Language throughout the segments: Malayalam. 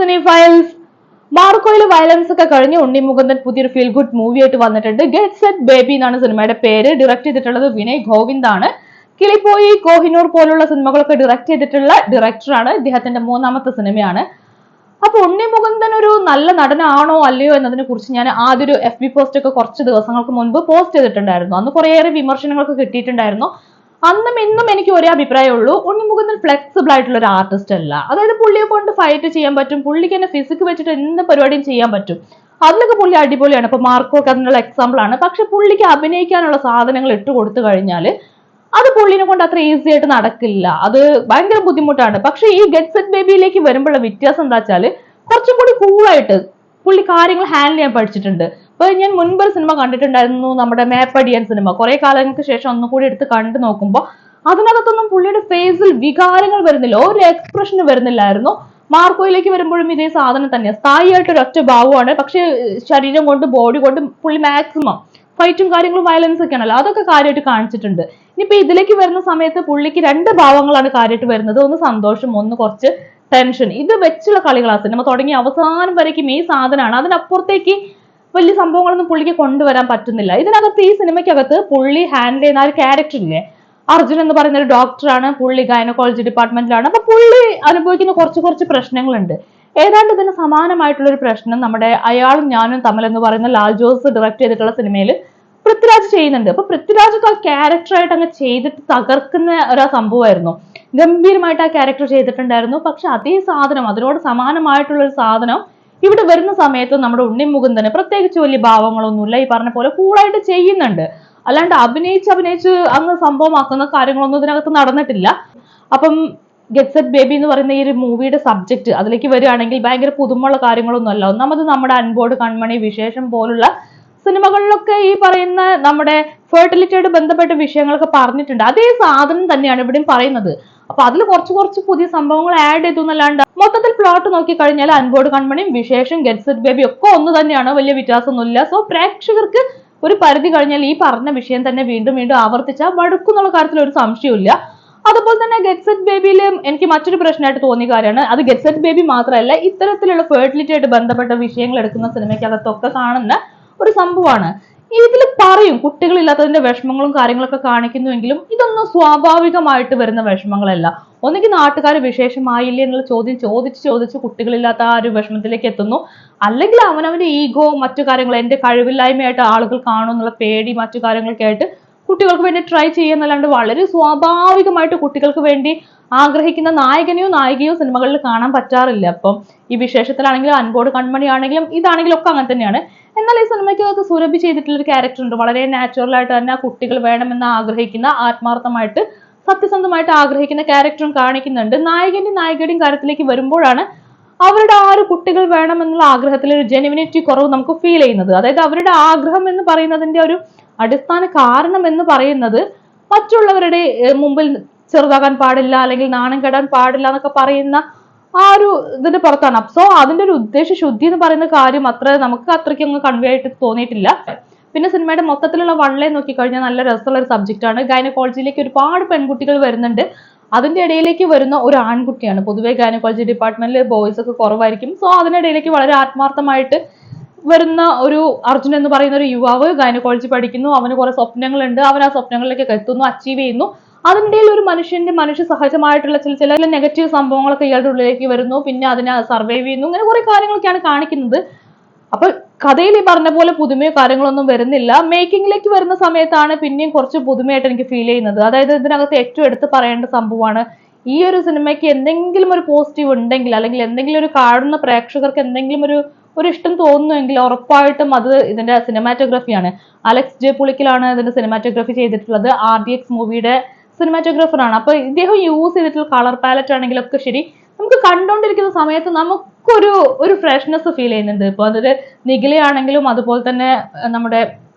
സിനി ഫയൽസ്. മാർക്കോയിലെ വയലൻസ് ഒക്കെ കഴിഞ്ഞ് ഉണ്ണി മുകുന്ദൻ പുതിയൊരു ഫീൽ ഗുഡ് മൂവി ആയിട്ട് വന്നിട്ടുണ്ട്. ഗെറ്റ് സെറ്റ് ബേബി എന്നാണ് സിനിമയുടെ പേര്. ഡയറക്ട് ചെയ്തിട്ടുള്ളത് വിനയ് ഗോവിന്ദ് ആണ്. കിളിപ്പോയി, കോഹിനൂർ പോലുള്ള സിനിമകളൊക്കെ ഡയറക്ട് ചെയ്തിട്ടുള്ള ഡയറക്ടറാണ്. ഇദ്ദേഹത്തിന്റെ മൂന്നാമത്തെ സിനിമയാണ്. അപ്പൊ ഉണ്ണി മുകുന്ദൻ ഒരു നല്ല നടനാണോ അല്ലയോ എന്നതിനെ കുറിച്ച് ഞാൻ ആദ്യ ഒരു FB പോസ്റ്റ് ഒക്കെ കുറച്ച് ദിവസങ്ങൾക്ക് മുൻപ് പോസ്റ്റ് ചെയ്തിട്ടുണ്ടായിരുന്നു. അന്ന് കുറേയേറെ വിമർശനങ്ങളൊക്കെ കിട്ടിയിട്ടുണ്ടായിരുന്നു. അന്നും ഇന്നും എനിക്ക് ഒരേ അഭിപ്രായമുള്ളൂ, ഉണ്ണി മുകുന്ദൻ ഫ്ലെക്സിബിൾ ആയിട്ടുള്ള ഒരു ആർട്ടിസ്റ്റ് അല്ല. അതായത് പുള്ളിയെ കൊണ്ട് ഫൈറ്റ് ചെയ്യാൻ പറ്റും, പുള്ളിക്ക് തന്നെ ഫിസിക് വെച്ചിട്ട് എന്ത് പരിപാടിയും ചെയ്യാൻ പറ്റും, അതിലൊക്കെ പുള്ളി അടിപൊളിയാണ്. ഇപ്പൊ മാർക്കോ ഒക്കെ അതിനുള്ള എക്സാമ്പിൾ ആണ്. പക്ഷെ പുള്ളിക്ക് അഭിനയിക്കാനുള്ള സാധനങ്ങൾ ഇട്ട് കൊടുത്തു കഴിഞ്ഞാൽ അത് പുള്ളിനെ കൊണ്ട് അത്ര ഈസി ആയിട്ട് നടക്കില്ല. അത് ഭയങ്കര ബുദ്ധിമുട്ടാണ്. പക്ഷെ ഈ ഗെറ്റ് സെറ്റ് ബേബിയിലേക്ക് വരുമ്പോഴുള്ള വ്യത്യാസം എന്താ വെച്ചാല് കുറച്ചും കൂടി കൂളായിട്ട് പുള്ളി കാര്യങ്ങൾ ഹാൻഡിൽ ചെയ്യാൻ പഠിച്ചിട്ടുണ്ട്. ഇപ്പൊ ഞാൻ മുൻപൊരു സിനിമ കണ്ടിട്ടുണ്ടായിരുന്നു, നമ്മുടെ മേപ്പടിയൻ സിനിമ. കുറെ കാലങ്ങൾക്ക് ശേഷം ഒന്നുകൂടി എടുത്ത് കണ്ടു നോക്കുമ്പോൾ അതിനകത്തൊന്നും പുള്ളിയുടെ ഫേസിൽ വികാരങ്ങൾ വരുന്നില്ല, ഒരു എക്സ്പ്രഷൻ വരുന്നില്ലായിരുന്നു. മാർക്കോയിലേക്ക് വരുമ്പോഴും ഇതേ സാധനം തന്നെയാണ്. സ്ഥായിയായിട്ട് ഒരു ഒറ്റ ഭാവമാണ്. പക്ഷെ ശരീരം കൊണ്ട് ബോഡി കൊണ്ട് പുള്ളി മാക്സിമം ഫൈറ്റും കാര്യങ്ങളും വയലൻസ് ഒക്കെ ആണല്ലോ, അതൊക്കെ കാര്യമായിട്ട് കാണിച്ചിട്ടുണ്ട്. ഇനിയിപ്പോ ഇതിലേക്ക് വരുന്ന സമയത്ത് പുള്ളിക്ക് രണ്ട് ഭാവങ്ങളാണ് കാര്യമായിട്ട് വരുന്നത്. ഒന്ന് സന്തോഷം, ഒന്ന് കുറച്ച് ടെൻഷൻ. ഇത് വെച്ചുള്ള കളികളാണ് സിനിമ തുടങ്ങി അവസാനം വരയ്ക്കും ഈ സാധനമാണ്. അതിനപ്പുറത്തേക്ക് വലിയ സംഭവങ്ങളൊന്നും പുള്ളിക്ക് കൊണ്ടുവരാൻ പറ്റുന്നില്ല. ഇതിനകത്ത് ഈ സിനിമയ്ക്കകത്ത് പുള്ളി ഹാൻഡിൽ ചെയ്യുന്ന ആ ഒരു ക്യാരക്ടർ ഇല്ലേ, അർജുൻ എന്ന് പറയുന്ന ഒരു ഡോക്ടറാണ്. പുള്ളി ഗൈനക്കോളജി ഡിപ്പാർട്ട്മെന്റിലാണ്. അപ്പൊ പുള്ളി അനുഭവിക്കുന്ന കുറച്ച് പ്രശ്നങ്ങളുണ്ട്. ഏതാണ്ട് ഇതിന് സമാനമായിട്ടുള്ള ഒരു പ്രശ്നം നമ്മുടെ അയാളും ഞാനും തമ്മിൽ എന്ന് പറയുന്ന ലാൽ ജോസ് ഡയറക്ട് ചെയ്തിട്ടുള്ള സിനിമയിൽ പൃഥ്വിരാജ് ചെയ്യുന്നുണ്ട്. അപ്പൊ പൃഥ്വിരാജ് ആ ക്യാരക്ടറായിട്ട് അങ്ങ് ചെയ്തിട്ട് തകർക്കുന്ന ഒരു സംഭവമായിരുന്നു. ഗംഭീരമായിട്ട് ആ ക്യാരക്ടർ ചെയ്തിട്ടുണ്ടായിരുന്നു. പക്ഷെ അതേ സാധനം, അതിനോട് സമാനമായിട്ടുള്ള ഒരു സാധനം ഇവിടെ വരുന്ന സമയത്ത് നമ്മുടെ ഉണ്ണി മുകുന്ദന് പ്രത്യേകിച്ച് വലിയ ഭാവങ്ങളൊന്നുമില്ല. ഈ പറഞ്ഞ പോലെ കൂളായിട്ട് ചെയ്യുന്നുണ്ട്. അല്ലാണ്ട് അഭിനയിച്ച് അങ്ങ് സംഭവമാക്കുന്ന കാര്യങ്ങളൊന്നും ഇതിനകത്ത് നടന്നിട്ടില്ല. അപ്പം ഗെറ്റ് സെറ്റ് ബേബി എന്ന് പറയുന്ന ഈ ഒരു മൂവിയുടെ സബ്ജക്ട് അതിലേക്ക് വരികയാണെങ്കിൽ ഭയങ്കര പുതുമുള്ള കാര്യങ്ങളൊന്നും അല്ല. ഒന്നാമത് നമ്മുടെ അൻപോട് കൺമണി, വിശേഷം പോലുള്ള സിനിമകളിലൊക്കെ ഈ പറയുന്ന നമ്മുടെ ഫെർട്ടിലിറ്റിയായിട്ട് ബന്ധപ്പെട്ട വിഷയങ്ങളൊക്കെ പറഞ്ഞിട്ടുണ്ട്. അതേ സാധനം തന്നെയാണ് ഇവിടെയും പറയുന്നത്. അപ്പൊ അതിൽ കുറച്ച് പുതിയ സംഭവങ്ങൾ ആഡ് ചെയ്തു എന്നല്ലാണ്ട് മൊത്തത്തിൽ പ്ലോട്ട് നോക്കി കഴിഞ്ഞാൽ അൻപോട് കൺമണിയും വിശേഷം ഗെറ്റ് സെറ്റ് ബേബി ഒക്കെ ഒന്ന് തന്നെയാണ്, വലിയ വ്യത്യാസമൊന്നുമില്ല. സോ പ്രേക്ഷകർക്ക് ഒരു പരിധി കഴിഞ്ഞാൽ ഈ പറഞ്ഞ വിഷയം തന്നെ വീണ്ടും ആവർത്തിച്ചാൽ മടുക്കുന്നുള്ള കാര്യത്തിൽ ഒരു സംശയമില്ല. അതുപോലെ തന്നെ ഗെറ്റ് സെറ്റ് ബേബിയിൽ എനിക്ക് മറ്റൊരു പ്രശ്നമായിട്ട് തോന്നിയ കാര്യമാണ്, അത് ഗെറ്റ് സെറ്റ് ബേബി മാത്രമല്ല, ഇത്തരത്തിലുള്ള ഫെർട്ടിലിറ്റി ആയിട്ട് ബന്ധപ്പെട്ട വിഷയങ്ങൾ എടുക്കുന്ന സിനിമയ്ക്കകത്തൊക്കെ കാണുന്ന ഒരു സംഭവമാണ്. ഇതിൽ പറയും കുട്ടികളില്ലാത്തതിന്റെ വിഷമങ്ങളും കാര്യങ്ങളൊക്കെ കാണിക്കുന്നുവെങ്കിലും ഇതൊന്നും സ്വാഭാവികമായിട്ട് വരുന്ന വിഷമങ്ങളല്ല. ഒന്നുകിൽ നാട്ടുകാർ വിശേഷമായില്ലേ എന്നുള്ള ചോദ്യം ചോദിച്ച് കുട്ടികളില്ലാത്ത ആ ഒരു വിഷമത്തിലേക്ക് എത്തുന്നു. അല്ലെങ്കിൽ അവനവന്റെ ഈഗോ, മറ്റു കാര്യങ്ങൾ, എന്റെ കഴിവില്ലായ്മയായിട്ട് ആളുകൾ കാണും എന്നുള്ള പേടി, മറ്റു കാര്യങ്ങളൊക്കെ ആയിട്ട് കുട്ടികൾക്ക് വേണ്ടി ട്രൈ ചെയ്യുന്നല്ലാണ്ട് വളരെ സ്വാഭാവികമായിട്ട് കുട്ടികൾക്ക് വേണ്ടി ആഗ്രഹിക്കുന്ന നായകനെയോ സിനിമകളിൽ കാണാൻ പറ്റാറില്ല. അപ്പം ഈ വിശേഷത്തിലാണെങ്കിലും അൻപോട് കൺമണി ആണെങ്കിലും ഇതാണെങ്കിലും ഒക്കെ അങ്ങനെ തന്നെയാണ്. എന്നാൽ ഈ സിനിമയ്ക്കകത്ത് സുരഭി ചെയ്തിട്ടുള്ള ഒരു ക്യാരക്ടർ ഉണ്ട്. വളരെ നാച്ചുറൽ ആയിട്ട് തന്നെ ആ കുട്ടികൾ വേണമെന്ന് ആഗ്രഹിക്കുന്ന, ആത്മാർത്ഥമായിട്ട് സത്യസന്ധമായിട്ട് ആഗ്രഹിക്കുന്ന ക്യാരക്ടറും കാണിക്കുന്നുണ്ട്. നായകന്റെയും കാര്യത്തിലേക്ക് വരുമ്പോഴാണ് അവരുടെ ആ ഒരു കുട്ടികൾ വേണമെന്നുള്ള ആഗ്രഹത്തിൽ ഒരു ജെനുവിനിറ്റി കുറവ് നമുക്ക് ഫീൽ ചെയ്യുന്നത്. അതായത് അവരുടെ ആഗ്രഹം എന്ന് പറയുന്നതിന്റെ ഒരു അടിസ്ഥാന കാരണം എന്ന് പറയുന്നത് മറ്റുള്ളവരുടെ മുമ്പിൽ ചെറുതാകാൻ പാടില്ല, അല്ലെങ്കിൽ നാണം കെടാൻ പാടില്ല എന്നൊക്കെ പറയുന്ന ആ ഒരു ഇതിന്റെ പുറത്താണ്. സോ അതിന്റെ ഒരു ഉദ്ദേശ ശുദ്ധി എന്ന് പറയുന്ന കാര്യം നമുക്ക് അത്രയ്ക്കൊന്നും കൺവേ ആയിട്ട് തോന്നിയിട്ടില്ല. പിന്നെ സിനിമയുടെ മൊത്തത്തിലുള്ള വൺലൈൻ നോക്കിക്കഴിഞ്ഞാൽ നല്ല രസമുള്ള ഒരു സബ്ജക്റ്റ് ആണ്. ഗൈനക്കോളജിയിലേക്ക് ഒരുപാട് പെൺകുട്ടികൾ വരുന്നുണ്ട്. അതിന്റെ ഇടയിലേക്ക് വരുന്ന ഒരു ആൺകുട്ടിയാണ്. പൊതുവെ ഗൈനക്കോളജി ഡിപ്പാർട്ട്മെന്റിൽ ബോയ്സ് ഒക്കെ കുറവായിരിക്കും. സോ അതിനിടയിലേക്ക് വളരെ ആത്മാർത്ഥമായിട്ട് വരുന്ന ഒരു അർജുൻ എന്ന് പറയുന്ന ഒരു യുവാവ് ഗൈനക്കോളജി പഠിക്കുന്നു. അവന് കുറെ സ്വപ്നങ്ങളുണ്ട്. അവൻ ആ സ്വപ്നങ്ങളിലേക്ക് എത്തുന്നു, അച്ചീവ് ചെയ്യുന്നു. അതിൻ്റെ ഒരു മനുഷ്യ സഹജമായിട്ടുള്ള ചില നെഗറ്റീവ് സംഭവങ്ങളൊക്കെ ഇയാളുടെ ഉള്ളിലേക്ക് വരുന്നു. പിന്നെ അതിനെ സർവൈവ് ചെയ്യുന്നു. ഇങ്ങനെ കുറെ കാര്യങ്ങളൊക്കെയാണ് കാണിക്കുന്നത്. അപ്പൊ കഥയിൽ ഈ പറഞ്ഞ പോലെ പുതുമയോ കാര്യങ്ങളൊന്നും വരുന്നില്ല. മേക്കിങ്ങിലേക്ക് വരുന്ന സമയത്താണ് പിന്നെയും കുറച്ച് പുതുമയായിട്ട് എനിക്ക് ഫീൽ ചെയ്യുന്നത്. അതായത് ഇതിനകത്ത് ഏറ്റവും എടുത്ത് പറയേണ്ട സംഭവമാണ്, ഈ ഒരു സിനിമയ്ക്ക് എന്തെങ്കിലും ഒരു പോസിറ്റീവ് ഉണ്ടെങ്കിൽ, അല്ലെങ്കിൽ എന്തെങ്കിലും ഒരു കാണുന്ന പ്രേക്ഷകർക്ക് എന്തെങ്കിലും ഒരു ഇഷ്ടം തോന്നുന്നുവെങ്കിൽ ഉറപ്പായിട്ടും അത് ഇതിന്റെ സിനിമാറ്റോഗ്രഫിയാണ്. അലക്സ് ജെ പുളിക്കലാണ് ഇതിന്റെ സിനിമാറ്റോഗ്രഫി ചെയ്തിട്ടുള്ളത്. RDX മൂവിയുടെ സിനിമാറ്റോഗ്രാഫറാണ്. അപ്പൊ ഇദ്ദേഹം യൂസ് ചെയ്തിട്ടുള്ള കളർ പാലറ്റ് ആണെങ്കിലൊക്കെ ശരി, നമുക്ക് കണ്ടുകൊണ്ടിരിക്കുന്ന സമയത്ത് നമുക്കൊരു ഫ്രഷ്നെസ് ഫീൽ ചെയ്യുന്നുണ്ട്. ഇപ്പൊ അതൊരു നിഖിലയാണെങ്കിലും അതുപോലെ തന്നെ നമ്മുടെ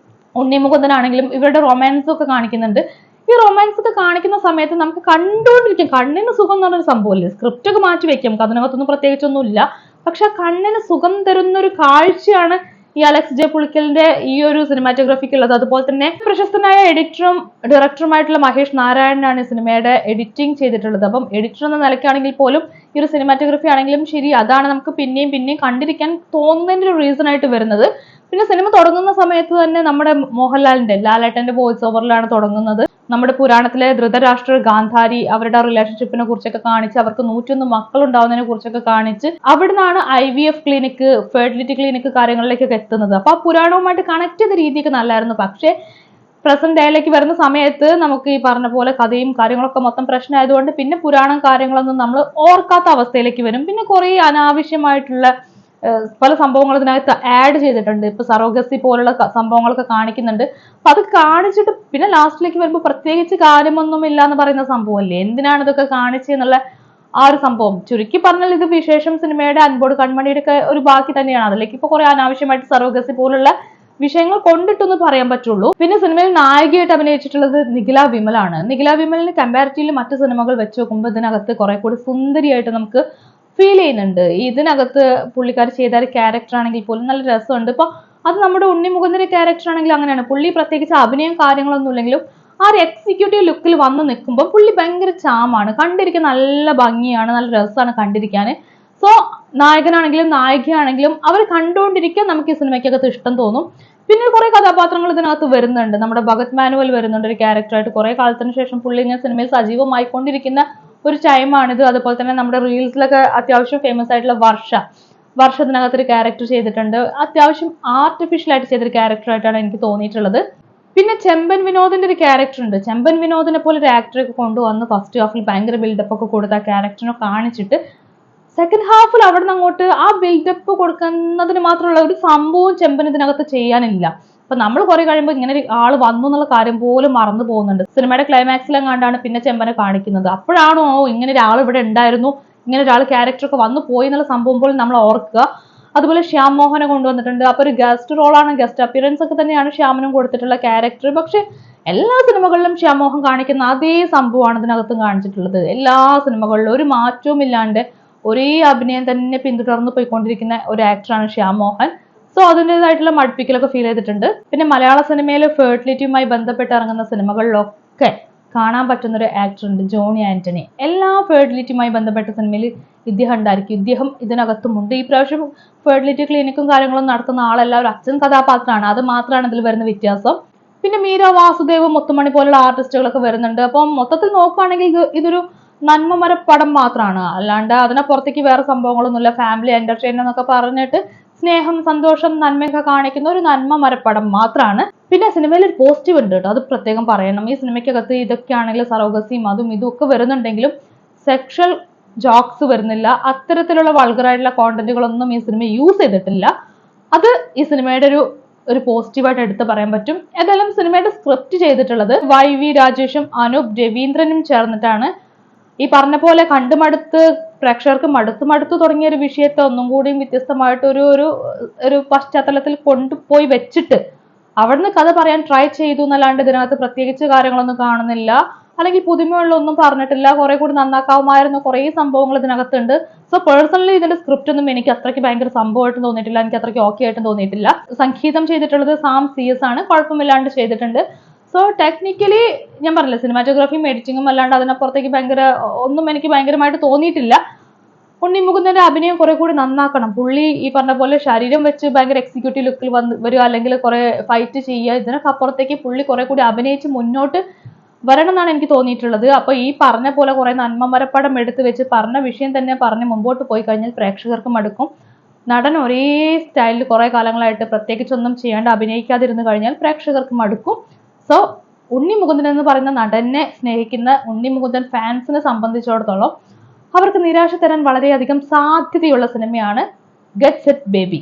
ഉണ്ണി മുകുന്ദനാണെങ്കിലും ഇവരുടെ റൊമാൻസ് ഒക്കെ കാണിക്കുന്നുണ്ട്. ഈ റൊമാൻസ് ഒക്കെ കാണിക്കുന്ന സമയത്ത് നമുക്ക് കണ്ടുകൊണ്ടിരിക്കും. കണ്ണിന് സുഖം എന്ന് പറഞ്ഞൊരു സംഭവമില്ലേ, സ്ക്രിപ്റ്റ് ഒക്കെ മാറ്റി വെക്കാം, അതിനകത്തൊന്നും പ്രത്യേകിച്ചൊന്നും ഇല്ല. പക്ഷെ കണ്ണിന് സുഖം തരുന്ന ഒരു കാഴ്ചയാണ് ഈ അലക്സ് ജെ പുളിക്കലിന്റെ ഈ ഒരു സിനിമാറ്റോഗ്രഫിക്ക് ഉള്ളത്. അതുപോലെ തന്നെ പ്രശസ്തനായ എഡിറ്ററും ഡയറക്ടറുമായിട്ടുള്ള മഹേഷ് നാരായണനാണ് ഈ സിനിമയുടെ എഡിറ്റിംഗ് ചെയ്തിട്ടുള്ളത്. അപ്പം എഡിറ്റർ എന്ന നിലയ്ക്കാണെങ്കിൽ പോലും ഈ ഒരു സിനിമാറ്റോഗ്രഫി ആണെങ്കിലും ശരി, അതാണ് നമുക്ക് പിന്നെയും പിന്നെയും കണ്ടിരിക്കാൻ തോന്നുന്നതിന്റെ ഒരു റീസൺ ആയിട്ട് വരുന്നത്. പിന്നെ സിനിമ തുടങ്ങുന്ന സമയത്ത് തന്നെ നമ്മുടെ മോഹൻലാലിന്റെ ലാലേട്ടന്റെ വോയിസ് ഓവറിലാണ് തുടങ്ങുന്നത്. നമ്മുടെ പുരാണത്തിലെ ധൃതരാഷ്ട്ര ഗാന്ധാരി അവരുടെ റിലേഷൻഷിപ്പിനെ കുറിച്ചൊക്കെ കാണിച്ച്, അവർക്ക് 101 മക്കൾ ഉണ്ടാവുന്നതിനെ കുറിച്ചൊക്കെ കാണിച്ച്, അവിടുന്നാണ് IVF ക്ലിനിക്ക്, ഫെർട്ടിലിറ്റി ക്ലിനിക്ക് കാര്യങ്ങളിലേക്കൊക്കെ എത്തുന്നത്. അപ്പൊ ആ പുരാണവുമായിട്ട് കണക്ട് ചെയ്ത രീതിയൊക്കെ നല്ലായിരുന്നു. പക്ഷേ പ്രസന്റ് ഡേയിലേക്ക് വരുന്ന സമയത്ത് നമുക്ക് ഈ പറഞ്ഞ പോലെ കഥയും കാര്യങ്ങളൊക്കെ മൊത്തം പ്രശ്നമായതുകൊണ്ട് പിന്നെ പുരാണം കാര്യങ്ങളൊന്നും നമ്മൾ ഓർക്കാത്ത അവസ്ഥയിലേക്ക് വരും. പിന്നെ കുറെ അനാവശ്യമായിട്ടുള്ള പല സംഭവങ്ങൾ ഇതിനകത്ത് ആഡ് ചെയ്തിട്ടുണ്ട്. ഇപ്പൊ സറോഗസി പോലുള്ള സംഭവങ്ങളൊക്കെ കാണിക്കുന്നുണ്ട്. അപ്പൊ അത് കാണിച്ചിട്ട് പിന്നെ ലാസ്റ്റിലേക്ക് വരുമ്പോൾ പ്രത്യേകിച്ച് കാര്യമൊന്നും ഇല്ല എന്ന് പറയുന്ന സംഭവമല്ലേ, എന്തിനാണ് ഇതൊക്കെ കാണിച്ചെന്നുള്ള ആ ഒരു സംഭവം. ചുരുക്കി പറഞ്ഞാൽ ഇത് വിശേഷം സിനിമയുടെ അൻപോട് കൺമണിയുടെ ഒക്കെ ഒരു ബാക്കി തന്നെയാണ്. അതിലേക്ക് ഇപ്പൊ കുറെ അനാവശ്യമായിട്ട് സറോഗസി പോലുള്ള വിഷയങ്ങൾ കൊണ്ടിട്ടെന്ന് പറയാൻ പറ്റുള്ളൂ. പിന്നെ സിനിമയിൽ നായികയായിട്ട് അഭിനയിച്ചിട്ടുള്ളത് നിഖില വിമലാണ്. നിഖില വിമലിന് കമ്പാരിറ്റീവ്ലി മറ്റു സിനിമകൾ വെച്ച് നോക്കുമ്പോൾ ഇതിനകത്ത് കുറെ കൂടി സുന്ദരിയായിട്ട് നമുക്ക് ഫീൽ ചെയ്യുന്നുണ്ട്. ഇതിനകത്ത് പുള്ളിക്കാർ ചെയ്ത ഒരു ക്യാരക്ടർ ആണെങ്കിൽ പോലും നല്ല രസമുണ്ട്. ഇപ്പൊ അത് നമ്മുടെ ഉണ്ണി മുകുന്ദന്റെ ക്യാരക്ടർ ആണെങ്കിൽ അങ്ങനെയാണ്. പുള്ളി പ്രത്യേകിച്ച് അഭിനയം കാര്യങ്ങളൊന്നും ഇല്ലെങ്കിലും ആ ഒരു എക്സിക്യൂട്ടീവ് ലുക്കിൽ വന്ന് നിൽക്കുമ്പോൾ പുള്ളി ഭയങ്കര ചാമാണ്, കണ്ടിരിക്കാൻ നല്ല ഭംഗിയാണ്, നല്ല രസമാണ് കണ്ടിരിക്കാൻ. സോ നായകനാണെങ്കിലും നായികയാണെങ്കിലും അവർ കണ്ടുകൊണ്ടിരിക്കാൻ നമുക്ക് ഈ സിനിമയ്ക്കകത്ത് ഇഷ്ടം തോന്നും. പിന്നെ കുറെ കഥാപാത്രങ്ങൾ ഇതിനകത്ത് വരുന്നുണ്ട്. നമ്മുടെ ഭഗത് മാനുവൽ വരുന്നുണ്ട് ഒരു ക്യാരക്ടറായിട്ട്. കുറെ കാലത്തിന് ശേഷം പുള്ളി ഇങ്ങനെ സിനിമയിൽ സജീവമായിക്കൊണ്ടിരിക്കുന്ന ഒരു ടൈമാണിത്. അതുപോലെ തന്നെ നമ്മുടെ റീൽസിലൊക്കെ അത്യാവശ്യം ഫേമസ് ആയിട്ടുള്ള വർഷ ഇതിനകത്ത് ഒരു ക്യാരക്ടർ ചെയ്തിട്ടുണ്ട്. അത്യാവശ്യം ആർട്ടിഫിഷ്യൽ ആയിട്ട് ചെയ്തൊരു ക്യാരക്ടറായിട്ടാണ് എനിക്ക് തോന്നിയിട്ടുള്ളത്. പിന്നെ ചെമ്പൻ വിനോദിന്റെ ഒരു ക്യാരക്ടർ ഉണ്ട്. ചെമ്പൻ വിനോദിനെ പോലെ ഒരു ആക്ടറെ ഒക്കെ കൊണ്ടുവന്ന് ഫസ്റ്റ് ഹാഫിൽ ഭയങ്കര ബിൽഡപ്പ് ഒക്കെ കൊടുത്ത ആ ക്യാരക്ടറിനെ കാണിച്ചിട്ട് സെക്കൻഡ് ഹാഫിൽ അവിടെ നിന്ന് അങ്ങോട്ട് ആ ബിൽഡപ്പ് കൊടുക്കുന്നതിന് മാത്രമുള്ള ഒരു സംഭവം ചെമ്പൻ ഇതിനകത്ത് ചെയ്യാനില്ല. അപ്പൊ നമ്മൾ കുറെ കഴിയുമ്പോൾ ഇങ്ങനെ ഒരു ആള് വന്നു എന്നുള്ള കാര്യം പോലും മറന്നു പോകുന്നുണ്ട്. സിനിമയുടെ ക്ലൈമാക്സിലെങ്ങാണ്ടാണ് പിന്നെ ചെമ്പനെ കാണിക്കുന്നത്. അപ്പോഴാണോ ഇങ്ങനെ ഒരാൾ ഇവിടെ ഉണ്ടായിരുന്നു, ഇങ്ങനെ ഒരാൾ ക്യാരക്ടറൊക്കെ വന്നു പോയി എന്നുള്ള സംഭവം പോലും നമ്മൾ ഓർക്കുക. അതുപോലെ ശ്യാം മോഹനെ കൊണ്ടുവന്നിട്ടുണ്ട്. അപ്പൊ ഒരു ഗസ്റ്റ് റോളാണ്, ഗസ്റ്റ് അപ്പിയറൻസ് ഒക്കെ തന്നെയാണ് ശ്യാമിനും കൊടുത്തിട്ടുള്ള ക്യാരക്ടർ. പക്ഷെ എല്ലാ സിനിമകളിലും ശ്യാം മോഹൻ കാണിക്കുന്ന അതേ സംഭവമാണ് ഇതിനകത്തും കാണിച്ചിട്ടുള്ളത്. എല്ലാ സിനിമകളിലും ഒരു മാറ്റവും ഇല്ലാണ്ട് ഒരേ അഭിനയം തന്നെ പിന്തുടർന്ന് പോയിക്കൊണ്ടിരിക്കുന്ന ഒരു ആക്ടറാണ് ശ്യാം മോഹൻ. സോ അതിൻ്റെതായിട്ടുള്ള മടുപ്പിക്കലൊക്കെ ഫീൽ ചെയ്തിട്ടുണ്ട്. പിന്നെ മലയാള സിനിമയിൽ ഫെർട്ടിലിറ്റിയുമായി ബന്ധപ്പെട്ട് ഇറങ്ങുന്ന സിനിമകളിലൊക്കെ കാണാൻ പറ്റുന്ന ഒരു ആക്ടർ ഉണ്ട്, ജോണി ആന്റണി. എല്ലാ ഫെർട്ടിലിറ്റിയുമായി ബന്ധപ്പെട്ട സിനിമയിൽ ഇദ്ദേഹം ഉണ്ടായിരിക്കും. ഇദ്ദേഹം ഇതിനകത്തുമുണ്ട്. ഈ പ്രാവശ്യം ഫെർട്ടിലിറ്റി ക്ലിനിക്കും കാര്യങ്ങളും നടത്തുന്ന ആളല്ല, ഒരു അച്ഛൻ കഥാപാത്രമാണ്. അത് മാത്രമാണ് ഇതിൽ വരുന്ന വ്യത്യാസം. പിന്നെ മീര വാസുദേവ്, മുത്തുമണി പോലുള്ള ആർട്ടിസ്റ്റുകളൊക്കെ വരുന്നുണ്ട്. അപ്പം മൊത്തത്തിൽ നോക്കുകയാണെങ്കിൽ ഇതൊരു നന്മമര പടം മാത്രമാണ്, അല്ലാണ്ട് അതിനപ്പുറത്തേക്ക് വേറെ സംഭവങ്ങളൊന്നുമില്ല. ഫാമിലി എന്റർടൈനർ എന്നൊക്കെ പറഞ്ഞിട്ട് സ്നേഹം, സന്തോഷം, നന്മയൊക്കെ കാണിക്കുന്ന ഒരു നന്മ മരപ്പടം മാത്രമാണ്. പിന്നെ സിനിമയിൽ ഒരു പോസിറ്റീവ് ഉണ്ട് കേട്ടോ, അത് പ്രത്യേകം പറയണം. ഈ സിനിമയ്ക്കകത്ത് ഇതൊക്കെയാണെങ്കിൽ സറോഗസിയും അതും ഇതും ഒക്കെ വരുന്നുണ്ടെങ്കിലും സെക്ഷൽ ജോക്സ് വരുന്നില്ല. അത്തരത്തിലുള്ള വൾഗറായിട്ടുള്ള കോണ്ടന്റുകളൊന്നും ഈ സിനിമ യൂസ് ചെയ്തിട്ടില്ല. അത് ഈ സിനിമയുടെ ഒരു പോസിറ്റീവായിട്ട് എടുത്ത് പറയാൻ പറ്റും. ഏതായാലും സിനിമയുടെ സ്ക്രിപ്റ്റ് ചെയ്തിട്ടുള്ളത് YV രാജേഷും അനൂപ് രവീന്ദ്രനും ചേർന്നിട്ടാണ്. ഈ പറഞ്ഞ പോലെ കണ്ടുമടുത്ത് പ്രേക്ഷകർക്ക് മടുത്തു തുടങ്ങിയ ഒരു വിഷയത്തെ ഒന്നും കൂടിയും വ്യത്യസ്തമായിട്ട് ഒരു പശ്ചാത്തലത്തിൽ കൊണ്ടുപോയി വെച്ചിട്ട് അവിടുന്ന് കഥ പറയാൻ ട്രൈ ചെയ്തു എന്നല്ലാണ്ട് ഇതിനകത്ത് പ്രത്യേകിച്ച് കാര്യങ്ങളൊന്നും കാണുന്നില്ല. അല്ലെങ്കിൽ പുതുമയുള്ളൊന്നും പറഞ്ഞിട്ടില്ല. കുറെ കൂടി നന്നാക്കാവുമായിരുന്ന കുറെ സംഭവങ്ങൾ ഇതിനകത്തുണ്ട്. സോ പേഴ്സണലി ഇതിന്റെ സ്ക്രിപ്റ്റ് ഒന്നും എനിക്ക് അത്രയ്ക്ക് ഭയങ്കര സംഭവമായിട്ടും തോന്നിയിട്ടില്ല, എനിക്ക് അത്രയ്ക്ക് ഓക്കെ ആയിട്ടും തോന്നിയിട്ടില്ല. സംഗീതം ചെയ്തിട്ടുള്ളത് സാം CS ആണ്, കുഴപ്പമില്ലാണ്ട് ചെയ്തിട്ടുണ്ട്. സോ ടെക്നിക്കലി ഞാൻ പറഞ്ഞില്ല, സിനിമാറ്റോഗ്രാഫിയും എഡിറ്റിങ്ങും അല്ലാണ്ട് അതിനപ്പുറത്തേക്ക് ഒന്നും എനിക്ക് ഭയങ്കരമായിട്ട് തോന്നിയിട്ടില്ല. ഉണ്ണി മുകുന്ദന്റെ അഭിനയം കുറെ കൂടി നന്നാക്കണം. പുള്ളി ഈ പറഞ്ഞ പോലെ ശരീരം വെച്ച് ഭയങ്കര എക്സിക്യൂട്ടീവ് ലുക്കിൽ വരിക, അല്ലെങ്കിൽ കുറെ ഫൈറ്റ് ചെയ്യുക, ഇതിനൊക്കെ അപ്പുറത്തേക്ക് പുള്ളി കുറെ കൂടി അഭിനയിച്ച് മുന്നോട്ട് വരണം എന്നാണ് എനിക്ക് തോന്നിയിട്ടുള്ളത്. അപ്പൊ ഈ പറഞ്ഞ പോലെ കുറെ നന്മമരപ്പടം എടുത്ത് വെച്ച് പറഞ്ഞ വിഷയം തന്നെ പറഞ്ഞ് മുമ്പോട്ട് പോയി കഴിഞ്ഞാൽ പ്രേക്ഷകർക്ക് മടുക്കും. നടൻ ഒരേ സ്റ്റൈലിൽ കുറെ കാലങ്ങളായിട്ട് പ്രത്യേകിച്ചൊന്നും ചെയ്യാണ്ട് അഭിനയിക്കാതിരുന്നു കഴിഞ്ഞാൽ പ്രേക്ഷകർക്ക് മടുക്കും. സോ ഉണ്ണി മുകുന്ദൻ എന്ന് പറയുന്ന നടനെ സ്നേഹിക്കുന്ന ഉണ്ണി മുകുന്ദൻ ഫാൻസിനെ സംബന്ധിച്ചിടത്തോളം അവർക്ക് നിരാശ തരാൻ വളരെയധികം സാധ്യതയുള്ള സിനിമയാണ് ഗെറ്റ് സെറ്റ് ബേബി.